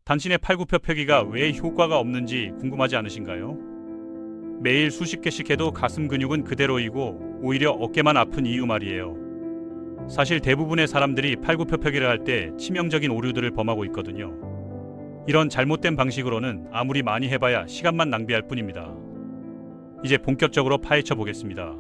당신의 팔굽혀펴기가 왜 효과가 없는지 궁금하지 않으신가요? 매일 수십 개씩 해도 가슴 근육은 그대로이고 오히려 어깨만 아픈 이유 말이에요. 사실 대부분의 사람들이 팔굽혀펴기를 할 때 치명적인 오류들을 범하고 있거든요. 이런 잘못된 방식으로는 아무리 많이 해봐야 시간만 낭비할 뿐입니다. 이제 본격적으로 파헤쳐 보겠습니다.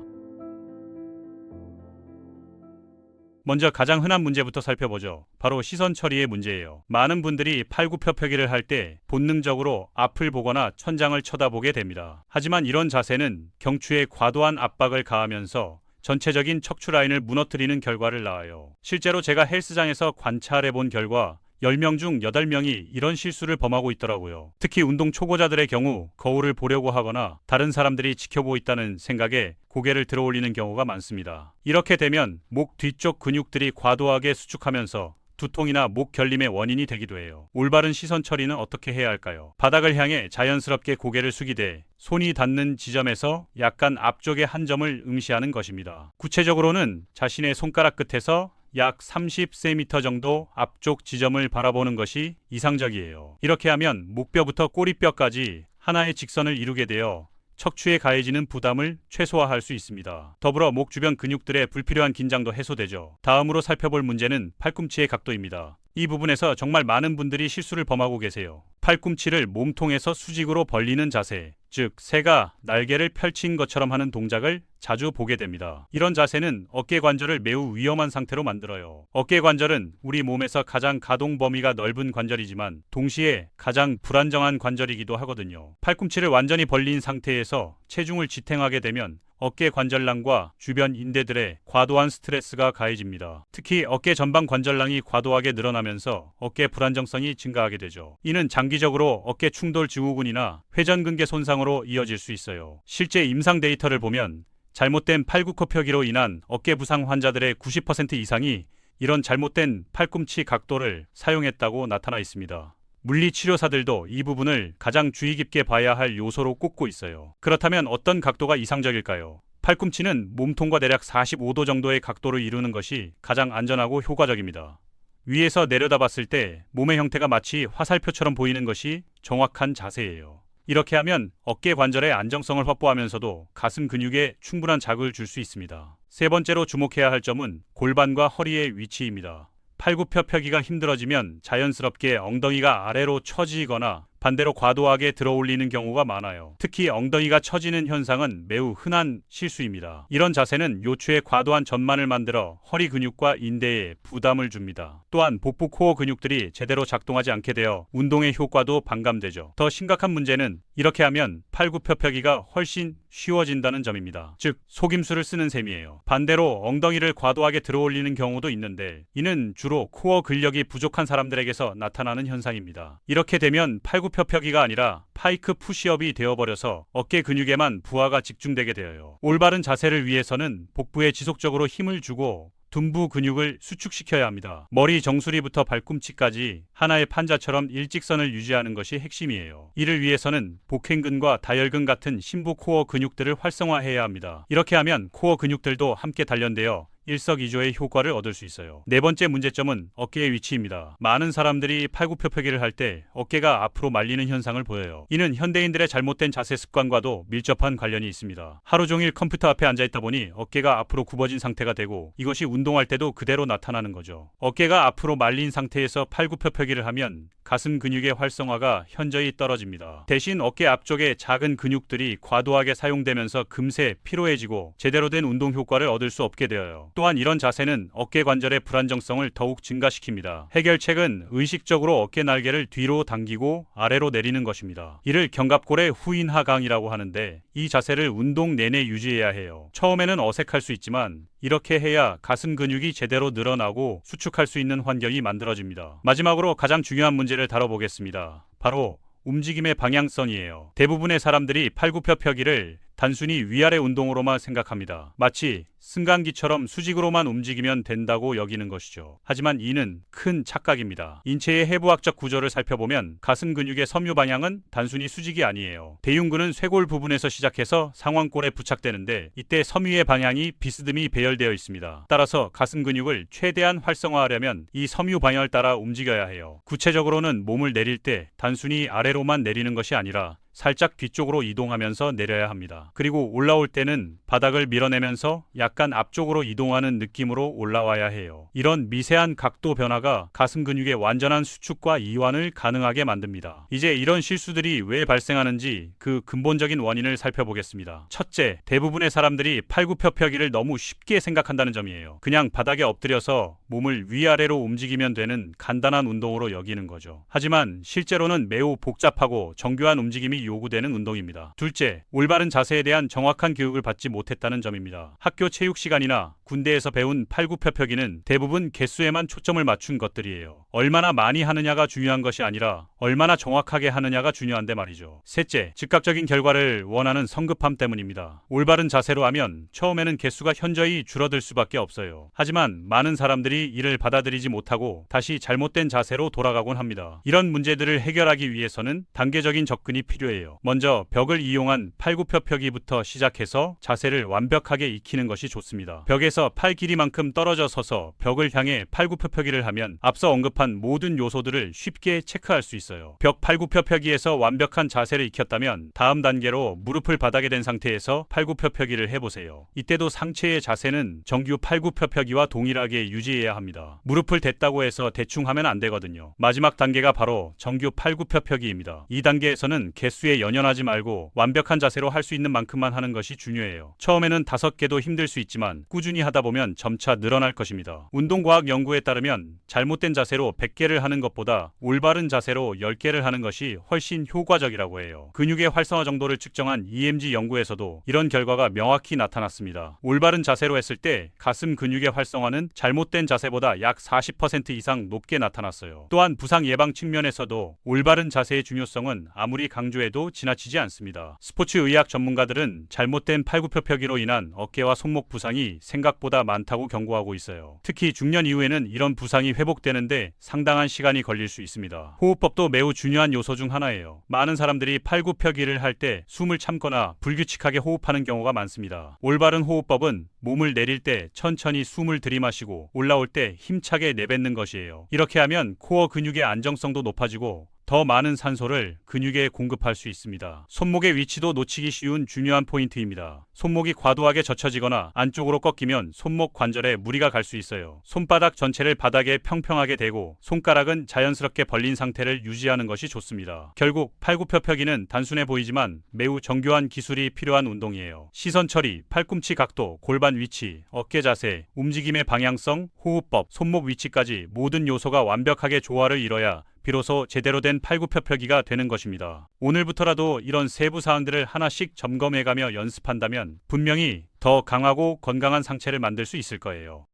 먼저 가장 흔한 문제부터 살펴보죠. 바로 시선 처리의 문제예요. 많은 분들이 팔굽혀펴기를 할 때 본능적으로 앞을 보거나 천장을 쳐다보게 됩니다. 하지만 이런 자세는 경추에 과도한 압박을 가하면서 전체적인 척추 라인을 무너뜨리는 결과를 낳아요. 실제로 제가 헬스장에서 관찰해 본 결과 10명 중 8명이 이런 실수를 범하고 있더라고요. 특히 운동 초보자들의 경우 거울을 보려고 하거나 다른 사람들이 지켜보고 있다는 생각에 고개를 들어 올리는 경우가 많습니다. 이렇게 되면 목 뒤쪽 근육들이 과도하게 수축하면서 두통이나 목 결림의 원인이 되기도 해요. 올바른 시선 처리는 어떻게 해야 할까요? 바닥을 향해 자연스럽게 고개를 숙이되 손이 닿는 지점에서 약간 앞쪽의 한 점을 응시하는 것입니다. 구체적으로는 자신의 손가락 끝에서 약 30cm 정도 앞쪽 지점을 바라보는 것이 이상적이에요. 이렇게 하면 목뼈부터 꼬리뼈까지 하나의 직선을 이루게 되어 척추에 가해지는 부담을 최소화할 수 있습니다. 더불어 목 주변 근육들의 불필요한 긴장도 해소되죠. 다음으로 살펴볼 문제는 팔꿈치의 각도입니다. 이 부분에서 정말 많은 분들이 실수를 범하고 계세요. 팔꿈치를 몸통에서 수직으로 벌리는 자세, 즉 새가 날개를 펼친 것처럼 하는 동작을 자주 보게 됩니다. 이런 자세는 어깨 관절을 매우 위험한 상태로 만들어요. 어깨 관절은 우리 몸에서 가장 가동 범위가 넓은 관절이지만 동시에 가장 불안정한 관절이기도 하거든요. 팔꿈치를 완전히 벌린 상태에서 체중을 지탱하게 되면 어깨 관절낭과 주변 인대들의 과도한 스트레스가 가해집니다. 특히 어깨 전방 관절낭이 과도하게 늘어나면서 어깨 불안정성이 증가하게 되죠. 이는 장기적으로 어깨 충돌 증후군이나 회전근개 손상으로 이어질 수 있어요. 실제 임상 데이터를 보면 잘못된 팔굽혀펴기로 인한 어깨 부상 환자들의 90% 이상이 이런 잘못된 팔꿈치 각도를 사용했다고 나타나 있습니다. 물리치료사들도 이 부분을 가장 주의 깊게 봐야 할 요소로 꼽고 있어요. 그렇다면 어떤 각도가 이상적일까요? 팔꿈치는 몸통과 대략 45도 정도의 각도를 이루는 것이 가장 안전하고 효과적입니다. 위에서 내려다봤을 때 몸의 형태가 마치 화살표처럼 보이는 것이 정확한 자세예요. 이렇게 하면 어깨 관절의 안정성을 확보하면서도 가슴 근육에 충분한 자극을 줄 수 있습니다. 세 번째로 주목해야 할 점은 골반과 허리의 위치입니다. 팔굽혀펴기가 힘들어지면 자연스럽게 엉덩이가 아래로 처지거나 반대로 과도하게 들어 올리는 경우가 많아요. 특히 엉덩이가 처지는 현상은 매우 흔한 실수입니다. 이런 자세는 요추에 과도한 전만을 만들어 허리 근육과 인대에 부담을 줍니다. 또한 복부 코어 근육들이 제대로 작동하지 않게 되어 운동의 효과도 반감되죠. 더 심각한 문제는 이렇게 하면 팔굽혀펴기가 훨씬 쉬워진다는 점입니다. 즉 속임수를 쓰는 셈이에요. 반대로 엉덩이를 과도하게 들어 올리는 경우도 있는데 이는 주로 코어 근력이 부족한 사람들에게서 나타나는 현상입니다. 이렇게 되면 팔굽혀펴기가 아니라 파이크 푸시업이 되어버려서 어깨 근육에만 부하가 집중되게 되어요. 올바른 자세를 위해서는 복부에 지속적으로 힘을 주고 둔부 근육을 수축시켜야 합니다. 머리 정수리부터 발꿈치까지 하나의 판자처럼 일직선을 유지하는 것이 핵심이에요. 이를 위해서는 복행근과 다혈근 같은 심부 코어 근육들을 활성화해야 합니다. 이렇게 하면 코어 근육들도 함께 단련되어 일석이조의 효과를 얻을 수 있어요. 네 번째 문제점은 어깨의 위치입니다. 많은 사람들이 팔굽혀펴기를 할 때 어깨가 앞으로 말리는 현상을 보여요. 이는 현대인들의 잘못된 자세 습관과도 밀접한 관련이 있습니다. 하루 종일 컴퓨터 앞에 앉아있다 보니 어깨가 앞으로 굽어진 상태가 되고 이것이 운동할 때도 그대로 나타나는 거죠. 어깨가 앞으로 말린 상태에서 팔굽혀펴기를 하면 가슴 근육의 활성화가 현저히 떨어집니다. 대신 어깨 앞쪽의 작은 근육들이 과도하게 사용되면서 금세 피로해지고 제대로 된 운동 효과를 얻을 수 없게 되어요. 또한 이런 자세는 어깨 관절의 불안정성을 더욱 증가시킵니다. 해결책은 의식적으로 어깨 날개를 뒤로 당기고 아래로 내리는 것입니다. 이를 견갑골의 후인하강이라고 하는데 이 자세를 운동 내내 유지해야 해요. 처음에는 어색할 수 있지만 이렇게 해야 가슴 근육이 제대로 늘어나고 수축할 수 있는 환경이 만들어집니다. 마지막으로 가장 중요한 문제를 다뤄보겠습니다. 바로 움직임의 방향성이에요. 대부분의 사람들이 팔굽혀펴기를 단순히 위아래 운동으로만 생각합니다. 마치 승강기처럼 수직으로만 움직이면 된다고 여기는 것이죠. 하지만 이는 큰 착각입니다. 인체의 해부학적 구조를 살펴보면 가슴 근육의 섬유 방향은 단순히 수직이 아니에요. 대흉근은 쇄골 부분에서 시작해서 상완골에 부착되는데 이때 섬유의 방향이 비스듬히 배열되어 있습니다. 따라서 가슴 근육을 최대한 활성화하려면 이 섬유 방향을 따라 움직여야 해요. 구체적으로는 몸을 내릴 때 단순히 아래로만 내리는 것이 아니라 살짝 뒤쪽으로 이동하면서 내려야 합니다. 그리고 올라올 때는 바닥을 밀어내면서 약간 앞쪽으로 이동하는 느낌으로 올라와야 해요. 이런 미세한 각도 변화가 가슴 근육의 완전한 수축과 이완을 가능하게 만듭니다. 이제 이런 실수들이 왜 발생하는지 그 근본적인 원인을 살펴보겠습니다. 첫째, 대부분의 사람들이 팔굽혀펴기를 너무 쉽게 생각한다는 점이에요. 그냥 바닥에 엎드려서 몸을 위아래로 움직이면 되는 간단한 운동으로 여기는 거죠. 하지만 실제로는 매우 복잡하고 정교한 움직임이 요구되는 운동입니다. 둘째, 올바른 자세에 대한 정확한 교육을 받지 못했다는 점입니다. 학교 체육 시간이나 군대에서 배운 팔굽혀펴기는 대부분 개수에만 초점을 맞춘 것들이에요. 얼마나 많이 하느냐가 중요한 것이 아니라 얼마나 정확하게 하느냐가 중요한데 말이죠. 셋째, 즉각적인 결과를 원하는 성급함 때문입니다. 올바른 자세로 하면 처음에는 개수가 현저히 줄어들 수밖에 없어요. 하지만 많은 사람들이 이를 받아들이지 못하고 다시 잘못된 자세로 돌아가곤 합니다. 이런 문제들을 해결하기 위해서는 단계적인 접근이 필요해요. 먼저 벽을 이용한 팔굽혀펴기부터 시작해서 자세를 완벽하게 익히는 것이 좋습니다. 벽에서 팔 길이만큼 떨어져 서서 벽을 향해 팔굽혀펴기를 하면 앞서 언급한 모든 요소들을 쉽게 체크할 수 있어요. 벽 팔굽혀펴기에서 완벽한 자세를 익혔다면 다음 단계로 무릎을 바닥에 댄 상태에서 팔굽혀펴기를 해보세요. 이때도 상체의 자세는 정규 팔굽혀펴기와 동일하게 유지해야 합니다. 무릎을 댔다고 해서 대충 하면 안 되거든요. 마지막 단계가 바로 정규 팔굽혀펴기입니다. 이 단계에서는 개수에 연연하지 말고 완벽한 자세로 할 수 있는 만큼만 하는 것이 중요해요. 처음에는 5개도 힘들 수 있지만 꾸준히 하다 보면 점차 늘어날 것입니다. 운동과학 연구에 따르면 잘못된 자세로 100개를 하는 것보다 올바른 자세로 10개를 하는 것이 훨씬 효과적이라고 해요. 근육의 활성화 정도를 측정한 EMG 연구에서도 이런 결과가 명확히 나타났습니다. 올바른 자세로 했을 때 가슴 근육의 활성화는 잘못된 자세보다 약 40% 이상 높게 나타났어요. 또한 부상 예방 측면에서도 올바른 자세의 중요성은 아무리 강조해도 지나치지 않습니다. 스포츠 의학 전문가들은 잘못된 팔굽혀펴기로 인한 어깨와 손목 부상이 생각보다 많다고 경고하고 있어요. 특히 중년 이후에는 이런 부상이 회복되는데 상당한 시간이 걸릴 수 있습니다. 호흡법도 매우 중요한 요소 중 하나예요. 많은 사람들이 팔굽혀기를 할 때 숨을 참거나 불규칙하게 호흡하는 경우가 많습니다. 올바른 호흡법은 몸을 내릴 때 천천히 숨을 들이마시고 올라올 때 힘차게 내뱉는 것이에요. 이렇게 하면 코어 근육의 안정성도 높아지고 더 많은 산소를 근육에 공급할 수 있습니다. 손목의 위치도 놓치기 쉬운 중요한 포인트입니다. 손목이 과도하게 젖혀지거나 안쪽으로 꺾이면 손목 관절에 무리가 갈 수 있어요. 손바닥 전체를 바닥에 평평하게 대고 손가락은 자연스럽게 벌린 상태를 유지하는 것이 좋습니다. 결국 팔굽혀펴기는 단순해 보이지만 매우 정교한 기술이 필요한 운동이에요. 시선 처리, 팔꿈치 각도, 골반 위치, 어깨 자세, 움직임의 방향성, 호흡법, 손목 위치까지 모든 요소가 완벽하게 조화를 이뤄야 비로소 제대로 된 팔굽혀펴기가 되는 것입니다. 오늘부터라도 이런 세부 사항들을 하나씩 점검해가며 연습한다면 분명히 더 강하고 건강한 상체를 만들 수 있을 거예요.